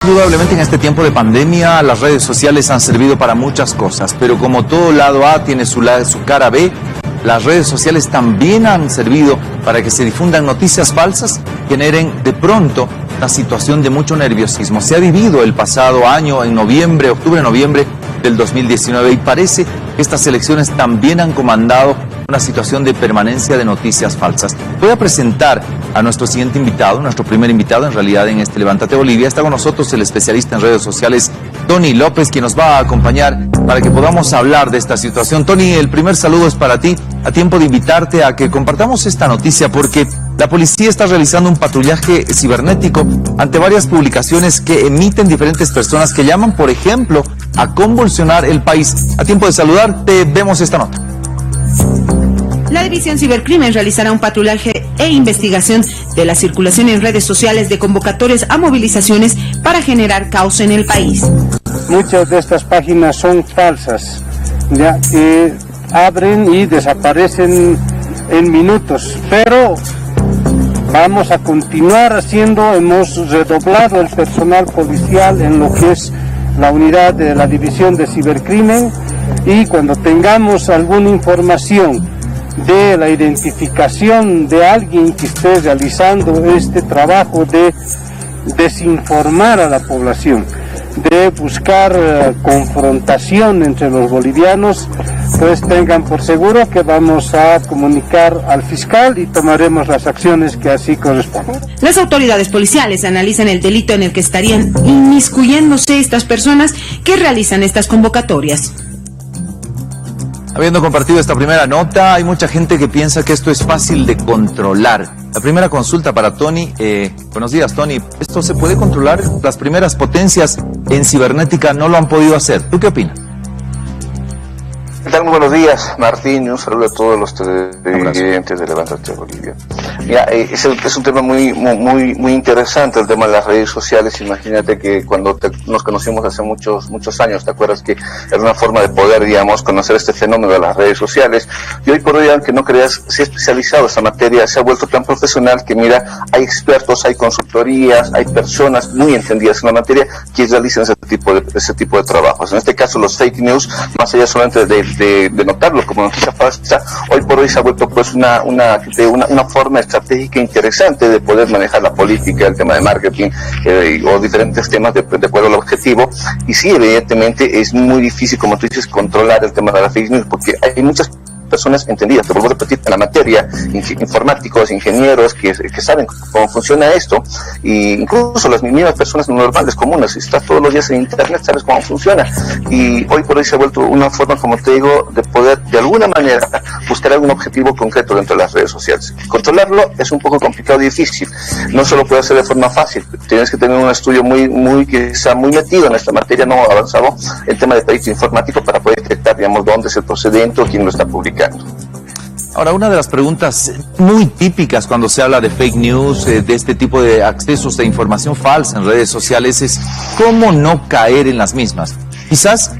Indudablemente en este tiempo de pandemia las redes sociales han servido para muchas cosas, pero como todo lado A tiene su cara B, las redes sociales también han servido para que se difundan noticias falsas, generen de pronto una situación de mucho nerviosismo. Se ha vivido el pasado año, en noviembre, octubre-noviembre del 2019, y parece que estas elecciones también han comandado una situación de permanencia de noticias falsas. Voy a presentar a nuestro siguiente invitado, nuestro primer invitado en realidad en este Levántate Bolivia. Está con nosotros el especialista en redes sociales, Tony López, quien nos va a acompañar para que podamos hablar de esta situación. Tony, el primer saludo es para ti, a tiempo de invitarte a que compartamos esta noticia, porque la policía está realizando un patrullaje cibernético ante varias publicaciones que emiten diferentes personas que llaman, por ejemplo, a convulsionar el país. A tiempo de saludarte, vemos esta nota. La División Cibercrimen realizará un patrullaje e investigación de la circulación en redes sociales de convocatorias a movilizaciones para generar caos en el país. Muchas de estas páginas son falsas, ya que abren y desaparecen en minutos, pero vamos a continuar haciendo. Hemos redoblado el personal policial en lo que es la unidad de la División de Cibercrimen, y cuando tengamos alguna información de la identificación de alguien que esté realizando este trabajo de desinformar a la población, de buscar confrontación entre los bolivianos, pues tengan por seguro que vamos a comunicar al fiscal y tomaremos las acciones que así correspondan. Las autoridades policiales analizan el delito en el que estarían inmiscuyéndose estas personas que realizan estas convocatorias. Habiendo compartido esta primera nota, hay mucha gente que piensa que esto es fácil de controlar. La primera consulta para Tony. Buenos días, Tony. ¿Esto se puede controlar? Las primeras potencias en cibernética no lo han podido hacer. ¿Tú qué opinas? ¿Qué tal? Muy buenos días, Martín, y un saludo a todos los televidentes de Levántate Bolivia. Mira, es un tema muy interesante, el tema de las redes sociales. Imagínate que cuando nos conocimos hace muchos años, ¿te acuerdas que era una forma de poder, digamos, conocer este fenómeno de las redes sociales? Y hoy por hoy, aunque no creas, se ha especializado esta materia, se ha vuelto tan profesional que, mira, hay expertos, hay consultorías, hay personas muy entendidas en la materia que realizan ese tipo de trabajos. En este caso, los fake news, más allá solamente de notarlo como noticia falsa, hoy por hoy se ha vuelto pues una forma estratégica interesante de poder manejar la política, el tema de marketing o diferentes temas de acuerdo al objetivo. Y sí, evidentemente es muy difícil, como tú dices, controlar el tema de la fake news, porque hay muchas personas entendidas, te vuelvo a repetir, en la materia, informáticos, ingenieros, que saben cómo funciona esto, e incluso las mismas personas normales, comunes. Si estás todos los días en internet, sabes cómo funciona, y hoy por hoy se ha vuelto una forma, como te digo, de poder, de alguna manera, buscar algún objetivo concreto dentro de las redes sociales. Controlarlo es un poco complicado y difícil, no se lo puede hacer de forma fácil, tienes que tener un estudio quizá muy metido en esta materia, no avanzado, el tema de perito informático, para poder detectar, digamos, dónde es el procedente o quién lo está publicando. Ahora, una de las preguntas muy típicas cuando se habla de fake news, de este tipo de accesos de información falsa en redes sociales, es cómo no caer en las mismas. Quizás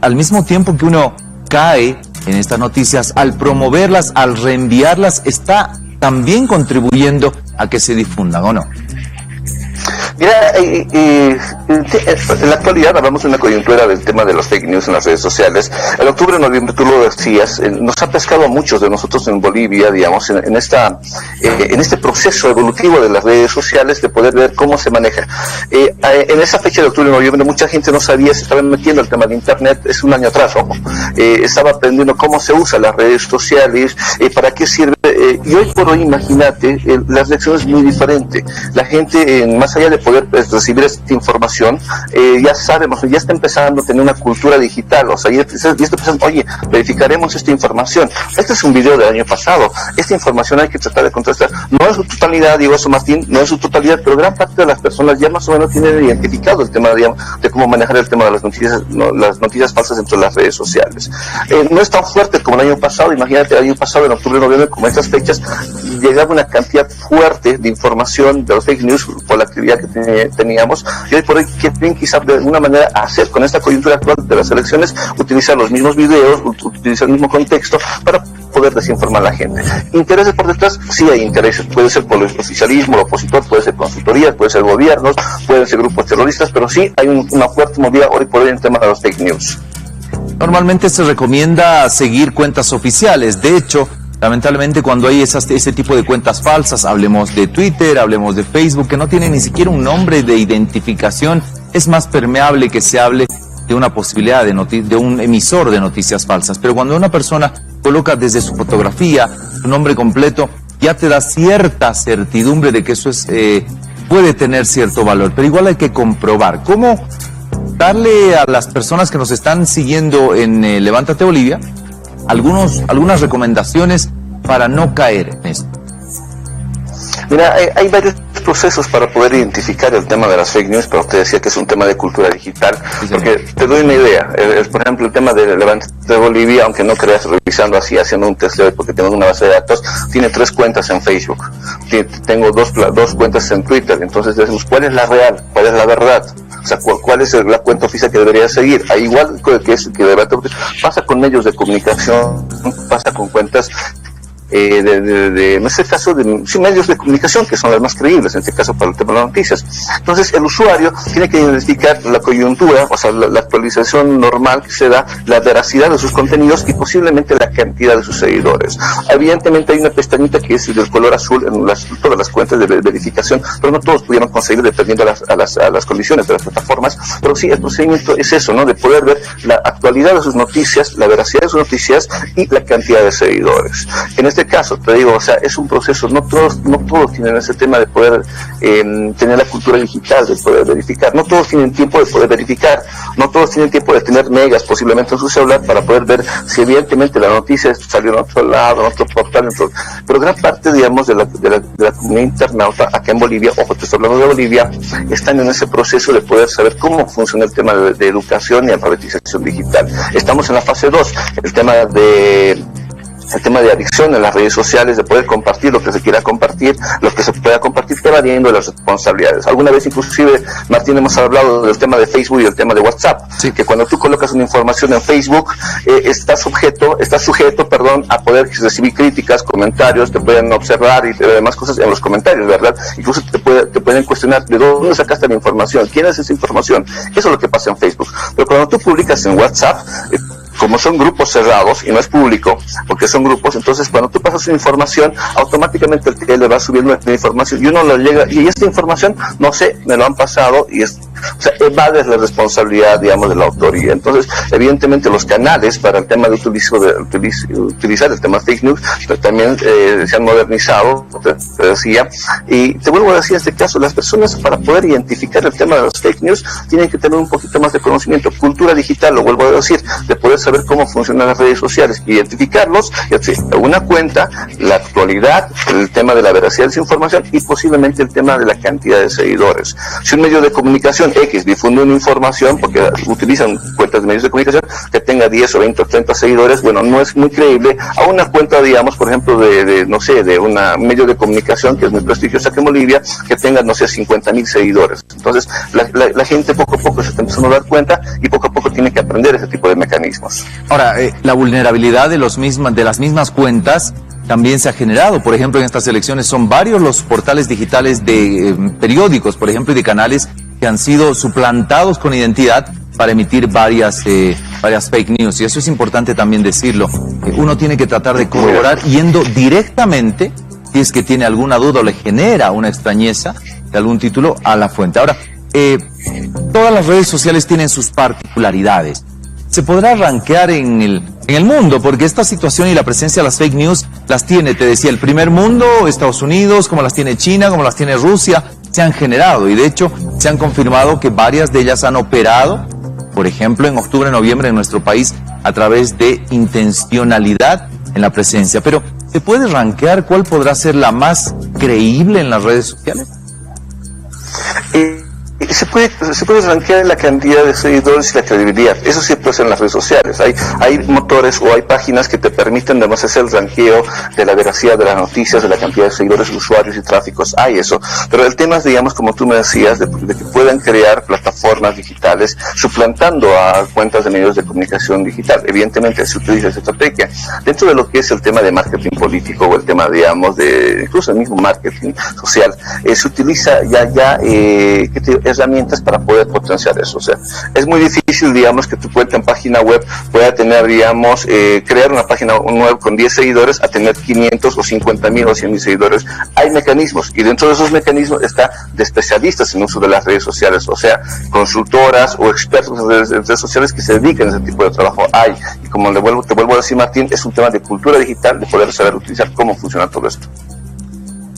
al mismo tiempo que uno cae en estas noticias, al promoverlas, al reenviarlas, está también contribuyendo a que se difundan, ¿o no? Mira, en la actualidad hablamos de una coyuntura del tema de los fake news en las redes sociales. En octubre, noviembre, tú lo decías, nos ha pescado a muchos de nosotros en Bolivia, digamos, en este proceso evolutivo de las redes sociales, de poder ver cómo se maneja. En esa fecha de octubre, noviembre, mucha gente no sabía, se estaba metiendo el tema de internet, es un año atrás, ojo. Estaba aprendiendo cómo se usan las redes sociales, para qué sirve, y hoy por hoy, imagínate, la reacción es muy diferente. La gente, más allá de poder recibir esta información, ya sabemos, ya está empezando a tener una cultura digital, o sea, ya está empezando, oye, verificaremos esta información. Este es un video del año pasado, esta información hay que tratar de contrastar. No es su totalidad, digo eso, Martín, no es su totalidad, pero gran parte de las personas ya más o menos tienen identificado el tema, digamos, de cómo manejar el tema de las noticias falsas dentro de las redes sociales. No es tan fuerte como el año pasado. Imagínate, el año pasado, en octubre, noviembre, como estas fechas, llegaba una cantidad fuerte de información de los fake news por la actividad que teníamos, y hoy por hoy quieren quizá de alguna manera hacer con esta coyuntura actual de las elecciones, utilizar los mismos videos, utilizar el mismo contexto para poder desinformar a la gente. ¿Intereses por detrás? Sí hay intereses. Puede ser por el oficialismo, el opositor, puede ser consultorías, puede ser gobiernos, pueden ser grupos terroristas, pero sí hay una fuerte movida hoy por hoy en el tema de los fake news. Normalmente se recomienda seguir cuentas oficiales. De hecho, lamentablemente cuando hay ese tipo de cuentas falsas, hablemos de Twitter, hablemos de Facebook, que no tienen ni siquiera un nombre de identificación, es más permeable que se hable de una posibilidad de un emisor de noticias falsas. Pero cuando una persona coloca desde su fotografía su nombre completo, ya te da cierta certidumbre de que eso puede tener cierto valor. Pero igual hay que comprobar. ¿Cómo darle a las personas que nos están siguiendo en Levántate Bolivia algunas recomendaciones para no caer en esto? Mira, hay varios procesos para poder identificar el tema de las fake news, pero usted decía que es un tema de cultura digital, porque te doy una idea. Por ejemplo, el tema de Levántate Bolivia, aunque no creas, revisando así, haciendo un testeo, porque tengo una base de datos, tiene 3 cuentas en Facebook, tengo dos cuentas en Twitter. Entonces decimos, ¿cuál es la real? ¿Cuál es la verdad? O sea, ¿cuál es la cuenta oficial que debería seguir? Ahí igual que pasa con medios de comunicación, pasa con cuentas en este caso medios de comunicación que son las más creíbles, en este caso para el tema de las noticias. Entonces el usuario tiene que identificar la coyuntura, o sea, la actualización normal que se da, la veracidad de sus contenidos y posiblemente la cantidad de sus seguidores. Evidentemente hay una pestañita que es del color azul en todas las cuentas de verificación, pero no todos pudieron conseguir dependiendo a las condiciones de las plataformas. Pero sí, el procedimiento es eso, ¿no? De poder ver la actualidad de sus noticias, la veracidad de sus noticias y la cantidad de seguidores. En este caso, te digo, o sea, es un proceso, no todos tienen ese tema de poder tener la cultura digital, de poder verificar, no todos tienen tiempo de poder verificar, no todos tienen tiempo de tener megas posiblemente en su celular para poder ver si evidentemente la noticia salió en otro lado, en otro portal, pero gran parte, digamos, de la comunidad internauta acá en Bolivia, ojo, te estoy hablando de Bolivia, están en ese proceso de poder saber cómo funciona el tema de educación y alfabetización digital. Estamos en la fase 2, el tema de adicción en las redes sociales, de poder compartir lo que se quiera compartir, lo que se pueda compartir, pero evadiendo las responsabilidades. Alguna vez inclusive, Martín, hemos hablado del tema de Facebook y el tema de WhatsApp, sí, que cuando tú colocas una información en Facebook, estás sujeto, a poder recibir críticas, comentarios, te pueden observar y demás cosas en los comentarios, ¿verdad? Incluso te pueden cuestionar de dónde sacaste la información, quién es esa información. Eso es lo que pasa en Facebook. Pero cuando tú publicas en WhatsApp, como son grupos cerrados y no es público, porque son grupos, entonces cuando tú pasas una información, automáticamente el TL le va subiendo la información y uno lo llega, y esta información, no sé, me lo han pasado, y evades la responsabilidad, digamos, de la autoría. Entonces, evidentemente los canales para el tema de utilizar el tema fake news, pero también se han modernizado, te decía, y te vuelvo a decir, en este caso, las personas para poder identificar el tema de los fake news, tienen que tener un poquito más de conocimiento, cultura digital, lo vuelvo a decir, de poder saber cómo funcionan las redes sociales, identificarlos, una cuenta, la actualidad, el tema de la veracidad de esa información y posiblemente el tema de la cantidad de seguidores. Si un medio de comunicación X difunde una información, porque utilizan cuentas de medios de comunicación, que tenga 10 o 20 o 30 seguidores, bueno, no es muy creíble a una cuenta, digamos, por ejemplo, de un medio de comunicación que es muy prestigiosa aquí en Bolivia, que tenga, 50,000 seguidores. Entonces, la gente poco a poco se está empezando a dar cuenta y poco a poco tiene que aprender ese tipo de mecanismos. Ahora, la vulnerabilidad de las mismas cuentas también se ha generado. Por ejemplo, en estas elecciones son varios los portales digitales de periódicos, por ejemplo, y de canales que han sido suplantados con identidad para emitir varias fake news. Y eso es importante también decirlo. Uno tiene que tratar de corroborar yendo directamente, si es que tiene alguna duda o le genera una extrañeza de algún título, a la fuente. Ahora, todas las redes sociales tienen sus particularidades. Se podrá rankear en el mundo, porque esta situación y la presencia de las fake news las tiene, te decía, el primer mundo, Estados Unidos, como las tiene China, como las tiene Rusia, se han generado, y de hecho se han confirmado que varias de ellas han operado, por ejemplo, en octubre, noviembre en nuestro país, a través de intencionalidad en la presencia. Pero, ¿se puede rankear cuál podrá ser la más creíble en las redes sociales? se puede rankear la cantidad de seguidores y la credibilidad. Eso sí puede ser en las redes sociales. Hay motores o hay páginas que te permiten además hacer el ranqueo de la veracidad de las noticias, de la cantidad de seguidores, usuarios y tráficos. Hay eso. Pero el tema es, digamos, como tú me decías, de que puedan crear plataformas digitales suplantando a cuentas de medios de comunicación digital. Evidentemente se utiliza esa estrategia. Dentro de lo que es el tema de marketing político o el tema, digamos, de incluso el mismo marketing social, se utiliza ya herramientas para poder potenciar eso. O sea, es muy difícil, digamos, que tu cuenta en página web pueda tener, digamos, crear una página web con 10 seguidores a tener 500 o 50,000 o 100,000 seguidores. Hay mecanismos, y dentro de esos mecanismos está de especialistas en uso de las redes sociales, o sea, consultoras o expertos de redes sociales que se dedican a ese tipo de trabajo. Hay, y como te vuelvo a decir, Martín, es un tema de cultura digital, de poder saber utilizar cómo funciona todo esto.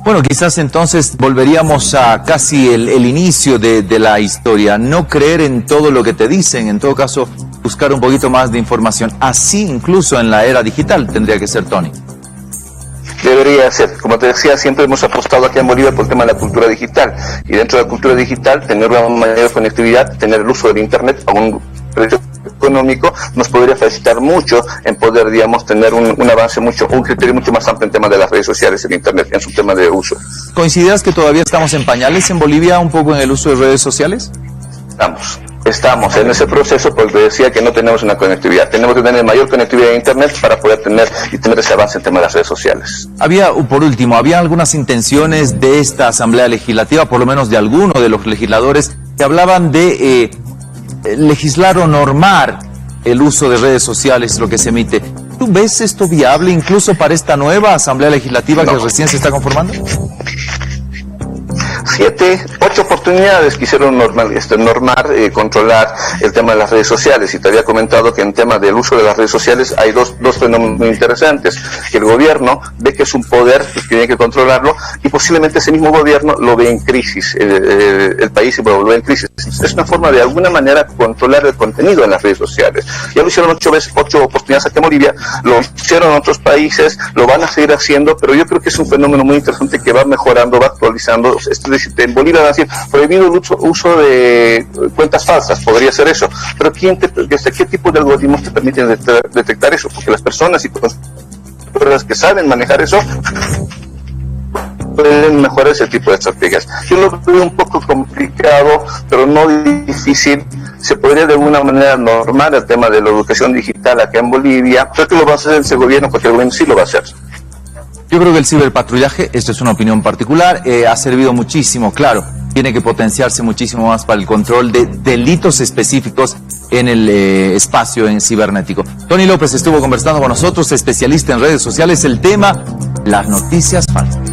Bueno, quizás entonces volveríamos a casi el inicio de la historia. No creer en todo lo que te dicen, en todo caso, buscar un poquito más de información. Así incluso en la era digital tendría que ser, Tony. Debería ser. Como te decía, siempre hemos apostado aquí en Bolivia por el tema de la cultura digital. Y dentro de la cultura digital, tener una mayor conectividad, tener el uso del Internet a un precio económico, nos podría facilitar mucho en poder, digamos, tener un avance un criterio mucho más amplio en temas de las redes sociales, el Internet, en su tema de uso. ¿Consideras que todavía estamos en pañales en Bolivia un poco en el uso de redes sociales? Estamos en ese proceso, porque decía que no tenemos una conectividad. Tenemos que tener mayor conectividad a Internet para poder tener ese avance en tema de las redes sociales. Por último, ¿había algunas intenciones de esta Asamblea Legislativa, por lo menos de alguno de los legisladores, que hablaban de legislar o normar el uso de redes sociales, lo que se emite? ¿Tú ves esto viable incluso para esta nueva Asamblea Legislativa que recién se está conformando? 8 oportunidades quisieron normar, controlar el tema de las redes sociales, y te había comentado que en tema del uso de las redes sociales hay dos fenómenos muy interesantes. El gobierno ve que es un poder que tiene que controlarlo, y posiblemente ese mismo gobierno lo ve en crisis, el país lo ve en crisis. Es una forma de alguna manera controlar el contenido en las redes sociales. Ya lo hicieron 8 oportunidades aquí en Bolivia, lo hicieron en otros países, lo van a seguir haciendo, pero yo creo que es un fenómeno muy interesante que va mejorando, va actualizando. En Bolivia van a decir, prohibido el uso de cuentas falsas, podría ser eso, pero ¿qué tipo de algoritmos te permiten detectar eso? Porque las personas y personas que saben manejar eso pueden mejorar ese tipo de estrategias. Yo lo veo un poco complicado, pero no difícil. Se podría de alguna manera normar el tema de la educación digital acá en Bolivia. Creo que lo va a hacer ese gobierno, porque el gobierno sí lo va a hacer. Yo creo que el ciberpatrullaje, esto es una opinión particular, ha servido muchísimo, claro, tiene que potenciarse muchísimo más para el control de delitos específicos en el espacio cibernético. Tony López estuvo conversando con nosotros, especialista en redes sociales, el tema, las noticias falsas.